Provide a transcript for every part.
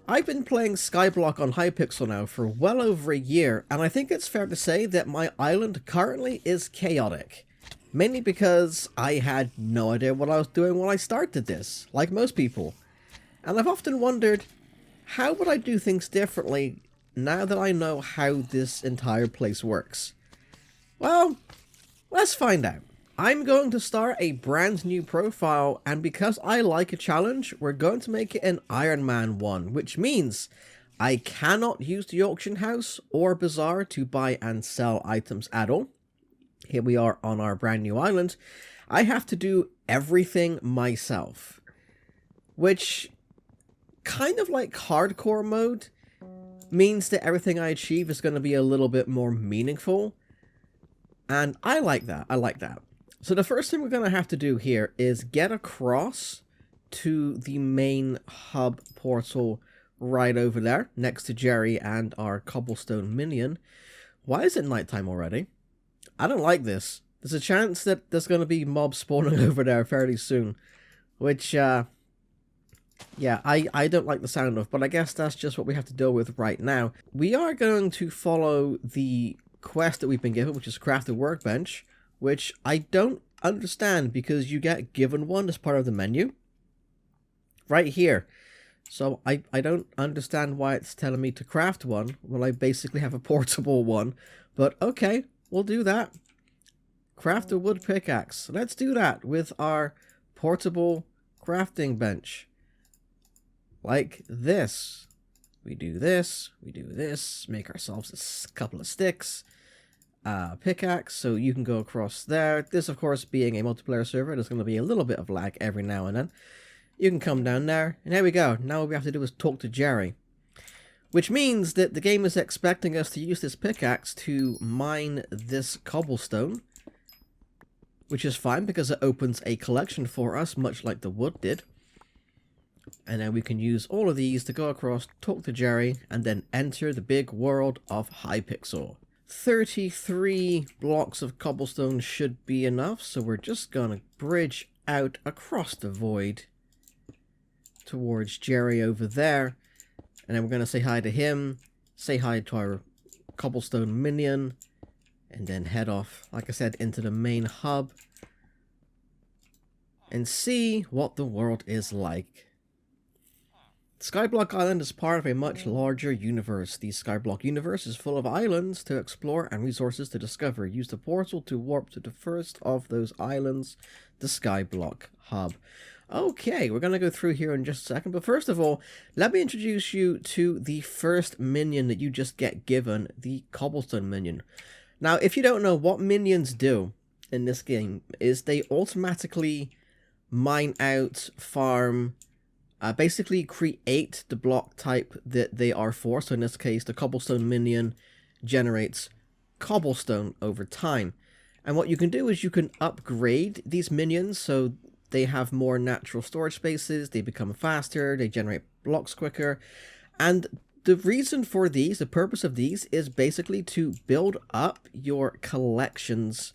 I've been playing Skyblock on Hypixel now for well over a year, and I think it's fair to say that my island currently is chaotic. Mainly because I had no idea what I was doing when I started this, like most people. And I've often wondered, how would I do things differently now that I know how this entire place works? Well, let's find out. I'm going to start a brand new profile, and because I like a challenge, we're going to make it an Ironman one, which means I cannot use the auction house or bazaar to buy and sell items at all. Here we are on our brand new island. I have to do everything myself, which, kind of like hardcore mode, means that everything I achieve is going to be a little bit more meaningful, and I like that. So the first thing we're going to have to do here is get across to the main hub portal right over there, next to Jerry and our cobblestone minion. Why is it nighttime already? I don't like this. There's a chance that there's going to be mobs spawning over there fairly soon, which, yeah, I don't like the sound of, but I guess that's just what we have to deal with right now. We are going to follow the quest that we've been given, which is craft a workbench, which I don't understand because you get given one as part of the menu right here. So I don't understand why it's telling me to craft one when I basically have a portable one, but okay, we'll do that. Craft a wood pickaxe. Let's do that with our portable crafting bench. Like this. We do this, make ourselves a couple of sticks. Pickaxe, so you can go across there. This, of course, being a multiplayer server, there's going to be a little bit of lag every now and then. You can come down there, and there we go. Now all we have to do is talk to Jerry. Which means that the game is expecting us to use this pickaxe to mine this cobblestone. Which is fine, because it opens a collection for us, much like the wood did. And then we can use all of these to go across, talk to Jerry, and then enter the big world of Hypixel. 33 blocks of cobblestone should be enough, so we're just gonna bridge out across the void towards Jerry over there, and then we're gonna say hi to him, say hi to our cobblestone minion, and then head off, like I said, into the main hub and see what the world is like. Skyblock Island is part of a much larger universe. The Skyblock universe is full of islands to explore and resources to discover. Use the portal to warp to the first of those islands, the Skyblock hub. Okay, we're going to go through here in just a second, but first of all, let me introduce you to the first minion that you just get given, the cobblestone minion. Now, if you don't know, what minions do in this game is they automatically mine out, farm, basically create the block type that they are for. So in this case, the cobblestone minion generates cobblestone over time. And what you can do is you can upgrade these minions so they have more natural storage spaces, they become faster, they generate blocks quicker. And the reason for these, the purpose of these, is basically to build up your collections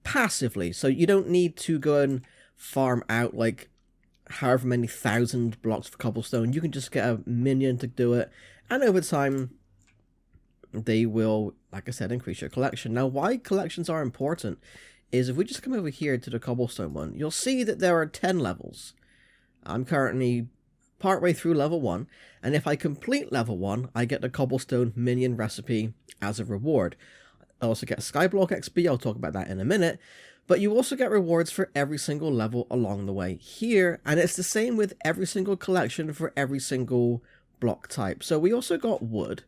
passively. So you don't need to go and farm out like however many thousand blocks of cobblestone. You can just get a minion to do it, and over time they will, like I said, increase your collection. Now, why collections are important is if we just come over here to the cobblestone one, you'll see that there are 10 levels. I'm currently partway through level 1, and if I complete level 1, I get the cobblestone minion recipe as a reward. I also get Skyblock XP, I'll talk about that in a minute, but you also get rewards for every single level along the way here, and it's the same with every single collection for every single block type. So we also got wood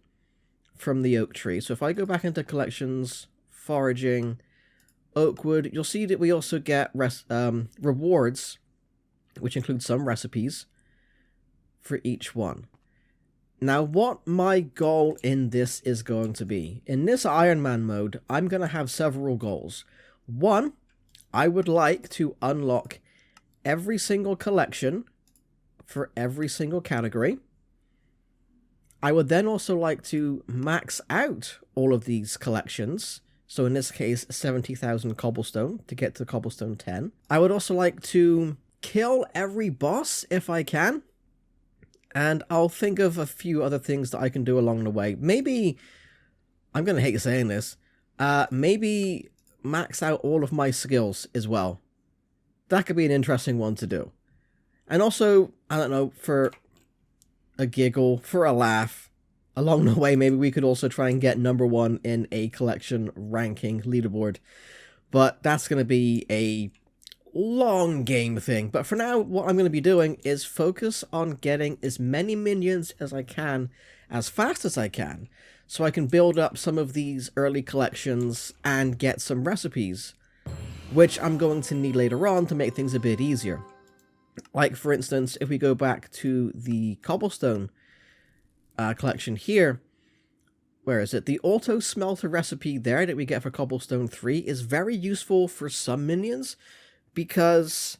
from the oak tree. So if I go back into collections, foraging, oak wood, you'll see that we also get rewards, which include some recipes for each one. Now, what my goal in this is going to be, in this Ironman mode, I'm going to have several goals. One, I would like to unlock every single collection for every single category. I would then also like to max out all of these collections. So in this case, 70,000 cobblestone to get to cobblestone 10. I would also like to kill every boss if I can. And I'll think of a few other things that I can do along the way. Maybe, I'm going to hate saying this, maybe max out all of my skills as well. That could be an interesting one to do. And also, I don't know, for a giggle, for a laugh, along the way, maybe we could also try and get #1 in a collection ranking leaderboard. But that's going to be a long game thing. But for now, what I'm going to be doing is focus on getting as many minions as I can, as fast as I can, so I can build up some of these early collections and get some recipes, which I'm going to need later on to make things a bit easier. Like, for instance, if we go back to the cobblestone collection here, where is it? The auto smelter recipe there that we get for cobblestone 3 is very useful for some minions, because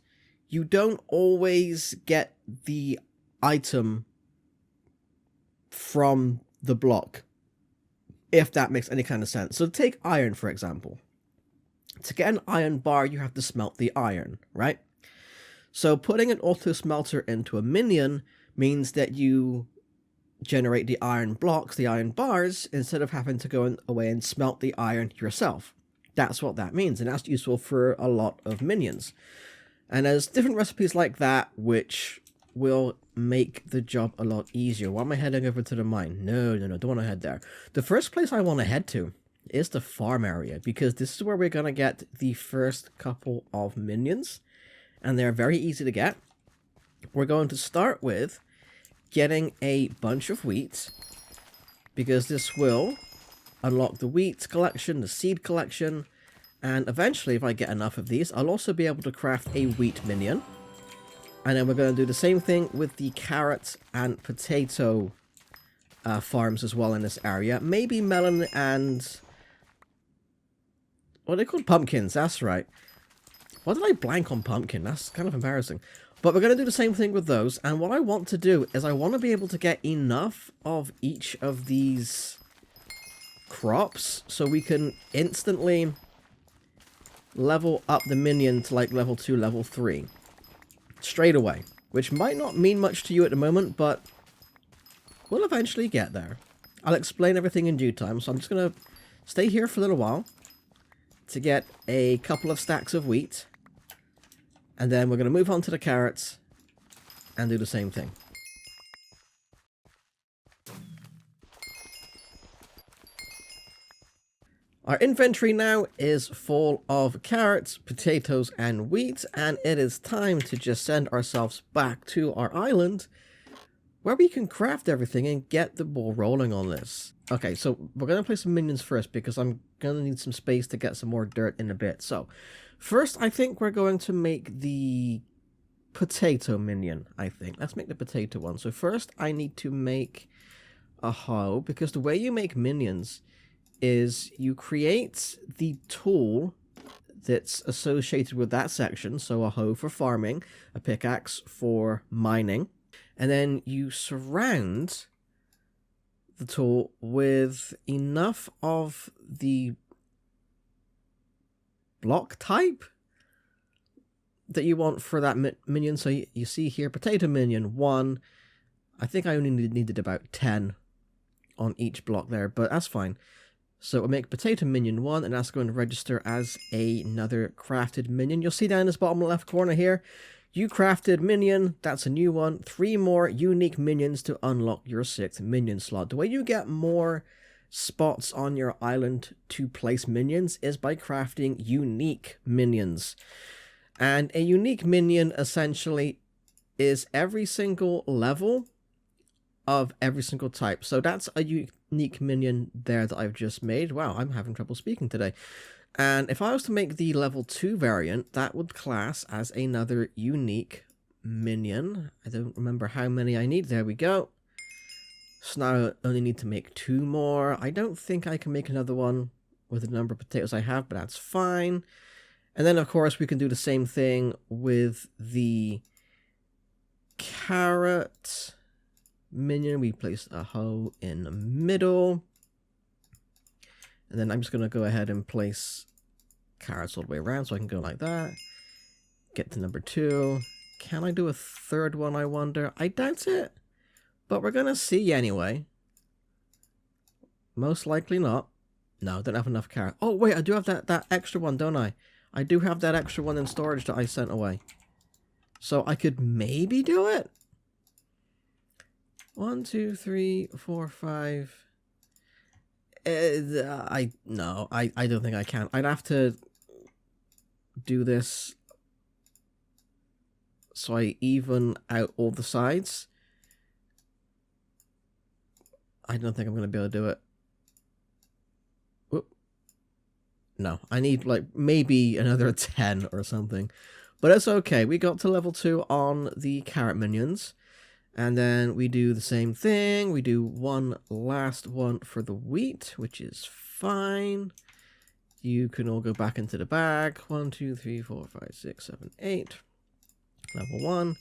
you don't always get the item from the block, if that makes any kind of sense. So take iron, for example. To get an iron bar, you have to smelt the iron, right? So putting an auto smelter into a minion means that you generate the iron blocks, the iron bars, instead of having to go away and smelt the iron yourself. That's what that means, and that's useful for a lot of minions. And there's different recipes like that which will make the job a lot easier. Why am I heading over to the mine? No, don't want to head there. The first place I want to head to is the farm area, because this is where we're going to get the first couple of minions, and they're very easy to get. We're going to start with getting a bunch of wheat, because this will unlock the wheat collection, the seed collection, and eventually, if I get enough of these, I'll also be able to craft a wheat minion. And then we're going to do the same thing with the carrot and potato farms as well in this area. Maybe melon and... what are they called? Pumpkins, that's right. Why did I blank on pumpkin? That's kind of embarrassing. But we're going to do the same thing with those. And what I want to do is I want to be able to get enough of each of these crops so we can instantly level up the minion to like level 2, level 3 straight away, which might not mean much to you at the moment, but we'll eventually get there. I'll explain everything in due time, so I'm just going to stay here for a little while to get a couple of stacks of wheat, and then we're going to move on to the carrots and do the same thing. Our inventory now is full of carrots, potatoes, and wheat, and it is time to just send ourselves back to our island where we can craft everything and get the ball rolling on this. Okay, so we're going to play some minions first because I'm going to need some space to get some more dirt in a bit. So first, I think we're going to make the potato minion, I think. Let's make the potato one. So first, I need to make a hoe, because the way you make minions is you create the tool that's associated with that section. So a hoe for farming, a pickaxe for mining, and then you surround the tool with enough of the block type that you want for that minion. So you see here, potato minion 1. I think I only needed about 10 on each block there, but that's fine. So we'll make potato minion 1, and that's going to register as another crafted minion. You'll see down in this bottom left corner here, you crafted minion, that's a new one. 3 more unique minions to unlock your 6th minion slot. The way you get more spots on your island to place minions is by crafting unique minions. And a unique minion essentially is every single level of every single type. So that's a unique minion there that I've just made. Wow, I'm having trouble speaking today. And if I was to make the level 2 variant, that would class as another unique minion. I don't remember how many I need. There we go. So now I only need to make 2 more. I don't think I can make another one with the number of potatoes I have, but that's fine. And then, of course, we can do the same thing with the carrot minion. We place a hoe in the middle. And then I'm just going to go ahead and place carrots all the way around so I can go like that. Get to number 2. Can I do a third one, I wonder? I doubt it. But we're gonna see anyway. Most likely not. No, I don't have enough carrot. Oh, wait, I do have that extra one, don't I? I do have that extra one in storage that I sent away. So I could maybe do it? 1, 2, 3, 4, 5. No, I don't think I can. I'd have to do this so I even out all the sides. I don't think I'm going to be able to do it. Whoop. No, I need like maybe another 10 or something. But it's okay. We got to level 2 on the carrot minions. And then we do the same thing. We do one last one for the wheat, which is fine. You can all go back into the bag. 1, 2, 3, 4, 5, 6, 7, 8. Level 1,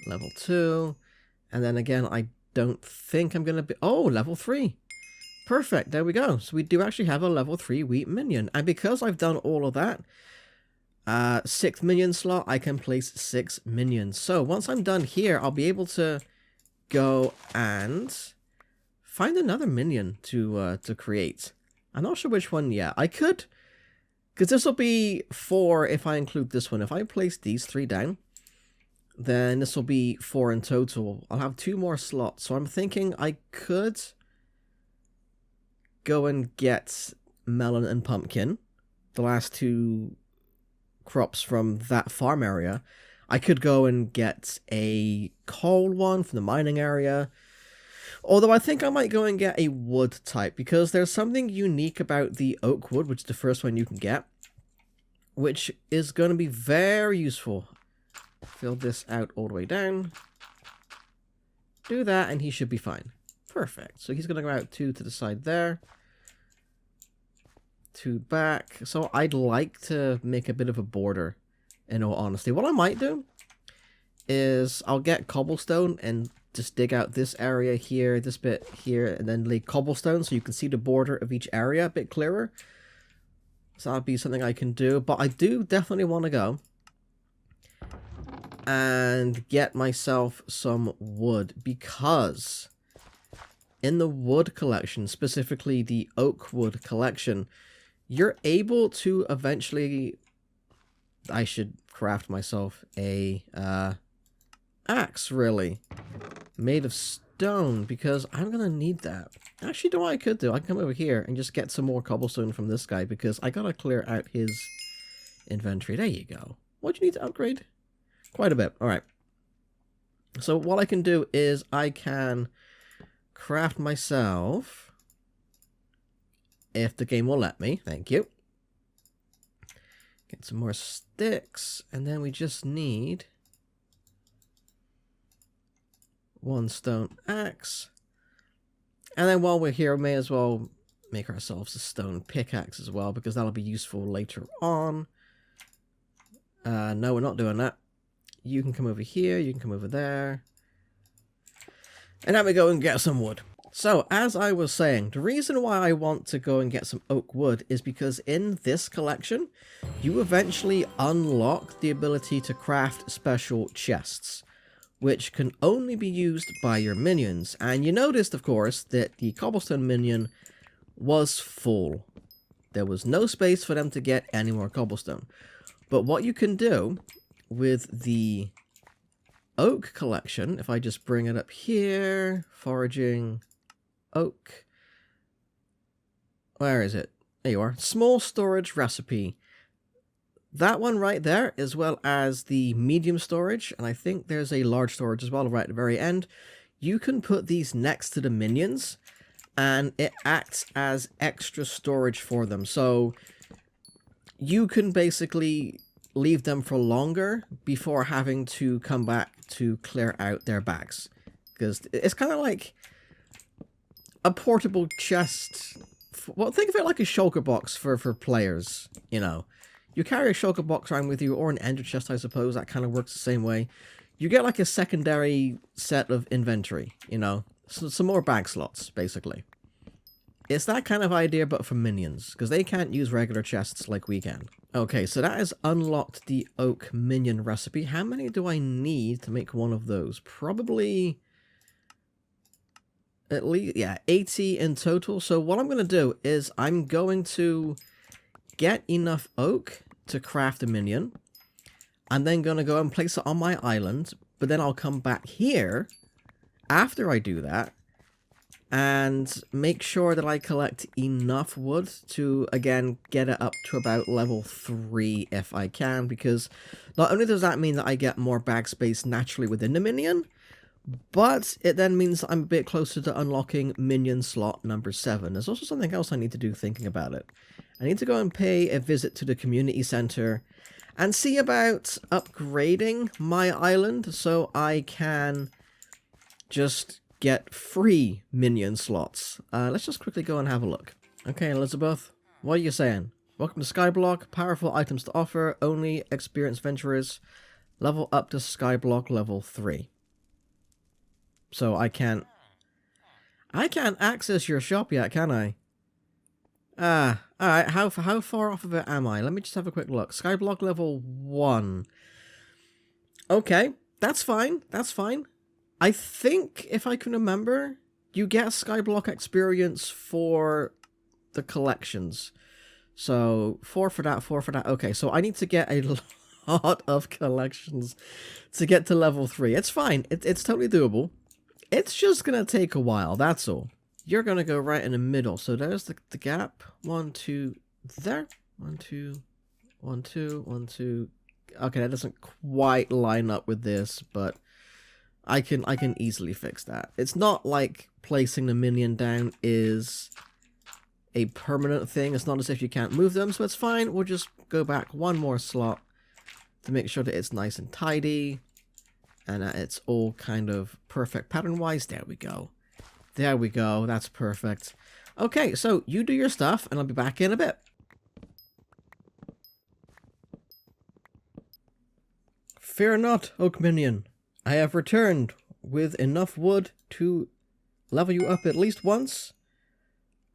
level 2. And then again, I don't think I'm going to be... Oh, level 3. Perfect. There we go. So we do actually have a level 3 wheat minion. And because I've done all of that, 6th minion slot, I can place 6 minions. So once I'm done here, I'll be able to go and find another minion to create. I'm not sure which one yet. I could, because this will be 4 if I include this one. If I place these 3 down, then this will be 4 in total. I'll have 2 more slots. So I'm thinking I could go and get melon and pumpkin, the last 2 crops from that farm area. I could go and get a coal one from the mining area. Although I think I might go and get a wood type, because there's something unique about the oak wood, which is the first one you can get, which is going to be very useful. Fill this out all the way down. Do that and he should be fine. Perfect. So he's going to go out 2 to the side there. 2 back. So I'd like to make a bit of a border, in all honesty. What I might do is I'll get cobblestone and just dig out this area here, this bit here, and then lay cobblestone so you can see the border of each area a bit clearer. So that'd be something I can do. But I do definitely want to go and get myself some wood, because in the wood collection, specifically the oak wood collection, you're able to eventually... I should craft myself a axe, really, made of stone, because I'm going to need that. Actually, what I could do, I can come over here and just get some more cobblestone from this guy, because I got to clear out his inventory. There you go. What do you need to upgrade? Quite a bit. All right. So what I can do is I can craft myself, if the game will let me. Thank you. Get some more sticks, and then we just need 1 stone axe. And then while we're here, we may as well make ourselves a stone pickaxe as well, because that'll be useful later on. No, we're not doing that. You can come over here, you can come over there. And now we go and get some wood. So, as I was saying, the reason why I want to go and get some oak wood is because in this collection, you eventually unlock the ability to craft special chests, which can only be used by your minions. And you noticed, of course, that the cobblestone minion was full. There was no space for them to get any more cobblestone. But what you can do with the oak collection, if I just bring it up here, foraging... oak. Where is it? There you are. Small storage recipe. That one right there, as well as the medium storage, and I think there's a large storage as well right at the very end. You can put these next to the minions, and it acts as extra storage for them. So you can basically leave them for longer before having to come back to clear out their bags. Because it's kind of like a portable chest. Well, think of it like a shulker box for players, you know. You carry a shulker box around with you, or an ender chest, I suppose. That kind of works the same way. You get like a secondary set of inventory, you know. So, some more bag slots, basically. It's that kind of idea, but for minions, because they can't use regular chests like we can. Okay, so that has unlocked the oak minion recipe. How many do I need to make one of those? Probably at least, yeah, 80 in total. So what I'm going to do is I'm going to get enough oak to craft a minion. I'm then going to go and place it on my island, but then I'll come back here after I do that and make sure that I collect enough wood to, again, get it up to about level 3 if I can, because not only does that mean that I get more bag space naturally within the minion, but it then means I'm a bit closer to unlocking minion slot number 7. There's also something else I need to do thinking about it. I need to go and pay a visit to the community center and see about upgrading my island so I can just get free minion slots. Let's just quickly go and have a look. Okay, Elizabeth, what are you saying? Welcome to Skyblock. Powerful items to offer. Only experienced venturers. Level up to Skyblock level 3. So I can't access your shop yet, can I? Alright, how far off of it am I? Let me just have a quick look. Skyblock level 1. Okay, that's fine, that's fine. I think, if I can remember, you get Skyblock experience for the collections. So, 4 for that, 4 for that. Okay, so I need to get a lot of collections to get to level 3. It's fine, it's totally doable. It's just gonna take a while, that's all. You're gonna go right in the middle. So there's the gap. 1, 2, there. 1, 2, 1, 2, 1, 2. Okay, that doesn't quite line up with this, but I can easily fix that. It's not like placing the minion down is a permanent thing. It's not as if you can't move them, so it's fine. We'll just go back one more slot to make sure that it's nice and tidy and that it's all kind of perfect pattern-wise. There we go. There we go. That's perfect. Okay, so you do your stuff, and I'll be back in a bit. Fear not, Oak Minion. I have returned with enough wood to level you up at least once,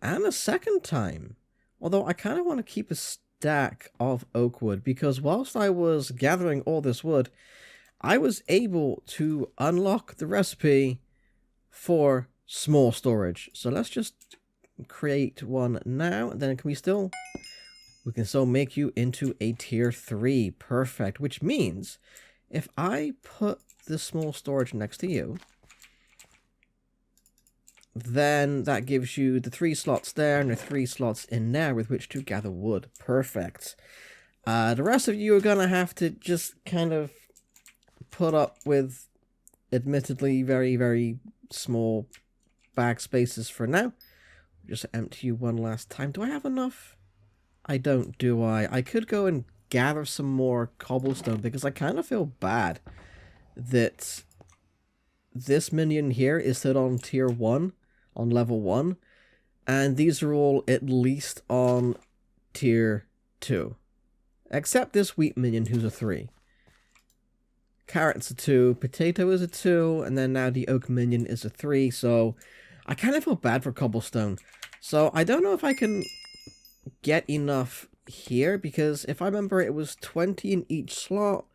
and a second time. Although I kind of want to keep a stack of oak wood, because whilst I was gathering all this wood, I was able to unlock the recipe for small storage. So let's just create one now, and then we can still make you into a tier 3. Perfect. Which means if I put the small storage next to you, then that gives you the 3 slots there and the 3 slots in there with which to gather wood. Perfect. The rest of you are gonna have to just kind of put up with admittedly very, very small bag spaces for now. Just empty you one last time. Do I have enough? I don't, do I? I could go and gather some more cobblestone because I kind of feel bad that this minion here is still on tier 1, on level 1, and these are all at least on tier 2. Except this wheat minion who's a 3. Carrot's a 2, potato is a 2, and then now the oak minion is a 3, so I kind of feel bad for cobblestone. So I don't know if I can get enough here, because if I remember it was 20 in each slot,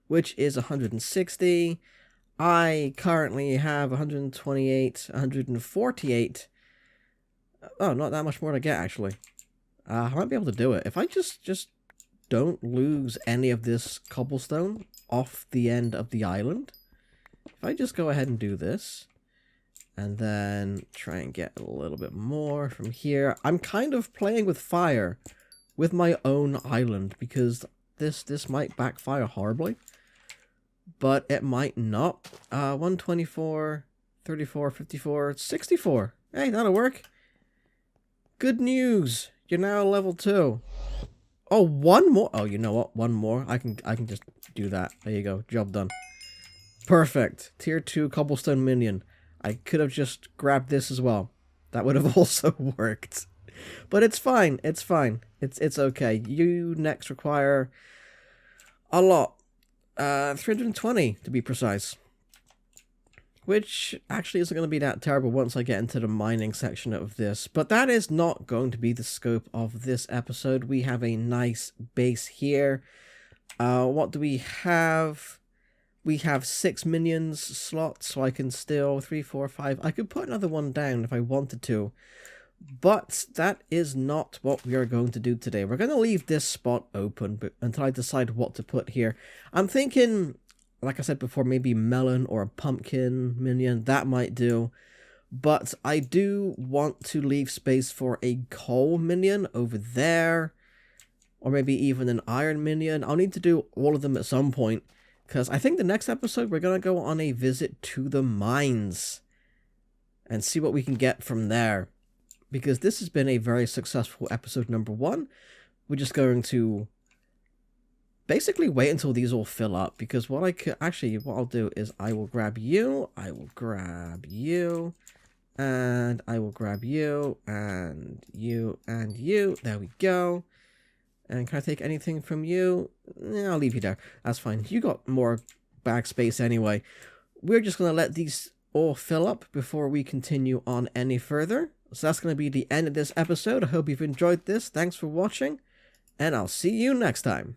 which is 160. I currently have 128, 148. Oh, not that much more to get, actually. I might be able to do it. If I just don't lose any of this cobblestone off the end of the island. If I just go ahead and do this, and then try and get a little bit more from here. I'm kind of playing with fire with my own island, because this might backfire horribly. But it might not. 124, 34, 54, 64. Hey, that'll work. Good news. You're now level 2. Oh, one more. Oh, you know what? One more. I can just do that. There you go. Job done. Perfect. Tier 2 cobblestone minion. I could have just grabbed this as well. That would have also worked. But it's fine. It's fine. It's okay. You next require a lot. 320 to be precise. Which actually isn't going to be that terrible once I get into the mining section of this. But that is not going to be the scope of this episode. We have a nice base here. What do we have? we have 6 minions slots, so I can still 3, 4, 5. I could put another one down if I wanted to, but that is not what we are going to do today. We're going to leave this spot open until I decide what to put here. I'm thinking, like I said before, maybe melon or a pumpkin minion. That might do. But I do want to leave space for a coal minion over there, or maybe even an iron minion. I'll need to do all of them at some point, because I think the next episode we're going to go on a visit to the mines and see what we can get from there. Because this has been a very successful episode number 1. We're just going to basically wait until these all fill up, because what I'll do is I will grab you, I will grab you, and I will grab you, and you, and you. There we go. And can I take anything from you? I'll leave you there. That's fine. You got more bag space anyway. We're just going to let these all fill up before we continue on any further. So that's going to be the end of this episode. I hope you've enjoyed this. Thanks for watching, and I'll see you next time.